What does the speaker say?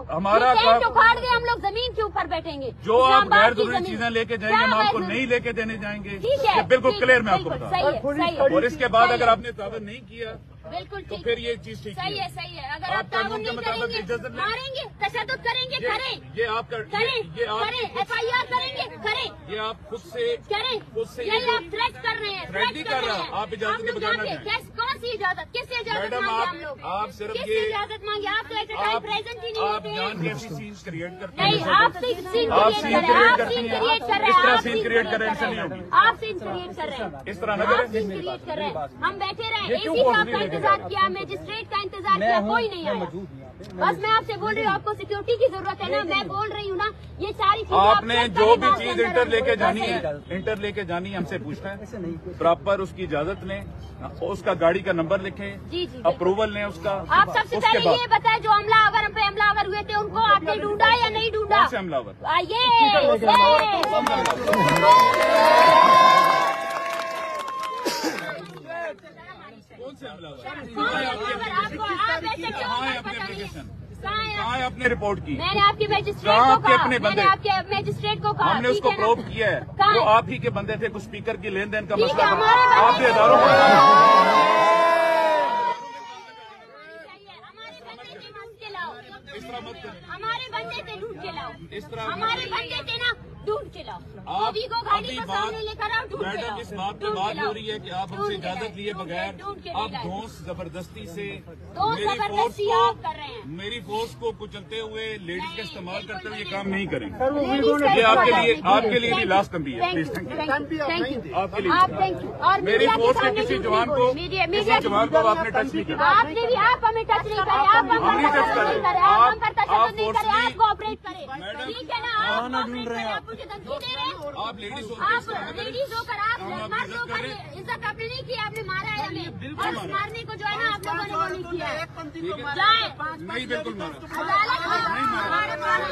क्यों? हमारा टेंट उखाड़ दे, हम लोग जमीन के ऊपर बैठेंगे। जो आप गैर जरूरी चीजें लेके जाएंगे हम आपको नहीं लेके देने जाएंगे। ये बिल्कुल क्लियर मैं आपको बता रहा हूँ। और इसके बाद अगर आपने ताबन नहीं किया बिल्कुल तो फिर ये चीज ठीक सही है, सही है। अगर आप ताबन नहीं करेंगे, मारेंगे, तशद्दुद करेंगे, करें। ये आप करें, FIR करेंगे, करें। ये आप खुद से करें। यही आप थ्रेट कर रहे हैं, थ्रेट नहीं कर रहा। आप इजाजत के बगैर कौन सी इजाजत, किससे इजाजत मांगे हम लोग? आप सिर्फ किससे इजाजत मांगे? आप तो ऐसे टाइम प्रेजेंट ही नहीं होते हैं। जान के ऐसी सीन क्रिएट करते नहीं, आप सीन क्रिएट कर रहे हैं। इस तरह सीन क्रिएट कर रहे हैं, ऐसा नहीं होगी। आप सीन क्रिएट कर रहे हैं, इस तरह न करें। सीन क्रिएट कर रहे हैं। हम बैठे रहे, एसी साहब का इंतजार किया, मजिस्ट्रेट का इंतजार किया, कोई नहीं आया। बस मैं आपसे बोल रही हूँ, आपको सिक्योरिटी की जरूरत है ना। मैं बोल रही हूँ ना, ये सारी चीजें आपने जो भी चीज इंटर लेके जानी है हमसे पूछना है। प्रॉपर उसकी इजाजत लें, उसका गाड़ी का नंबर लिखें, जी, अप्रूवल लें उसका। आप सबसे पहले ये बताएं, जो हमलावर हुए थे उनको आपने ढूंढा या नहीं ढूंढा? कौन से हमलावर? कौन से कहाँ है आपने रिपोर्ट की? मैंने आपके मैजिस्ट्रेट को कहा, हमने उसको प्रूव किया है। वो आप ही के बंदे थे, कुछ स्पीकर की लेन देन का मसला आपके इदारों हमारे बंदे थे, ढूंढ के लाओ। हमारे बंदे थे ना, ढूंढ के लाओ। गोभी को गाड़ी को सामने लेकर आओ, ढूंढ के लाओ। इस बात पे बात हो रही है कि आप हमसे इजाजत लिए बगैर आप धौंस जबरदस्ती से मेरी फोर्स को कुचलते हुए लेडीज का इस्तेमाल करते हुए ये काम नहीं करेंगे। ये आपके लिए भी लास्ट तंबी है। Please thank you. आपके लिए मेरी फोर्स के किसी जवान को आपने टच नहीं किया। आपने भी, आप हमें टच नहीं करे, आप हम टच नहीं करे, आप हम पर तशद्दुद नहीं करे, आप कोऑपरेट करें। ठीक है ना? आप ढूंढ रहे हैं, आप मुझे धमकी दे रहे हैं। आप लेडीज होकर आप मर्द होकर इज्जत आपने नहीं की, आपने मारा है हमें। और मारने को जो है ना, आप लोगों ने वो नहीं किया। जाए नहीं, बिल्कुल मारा अदालत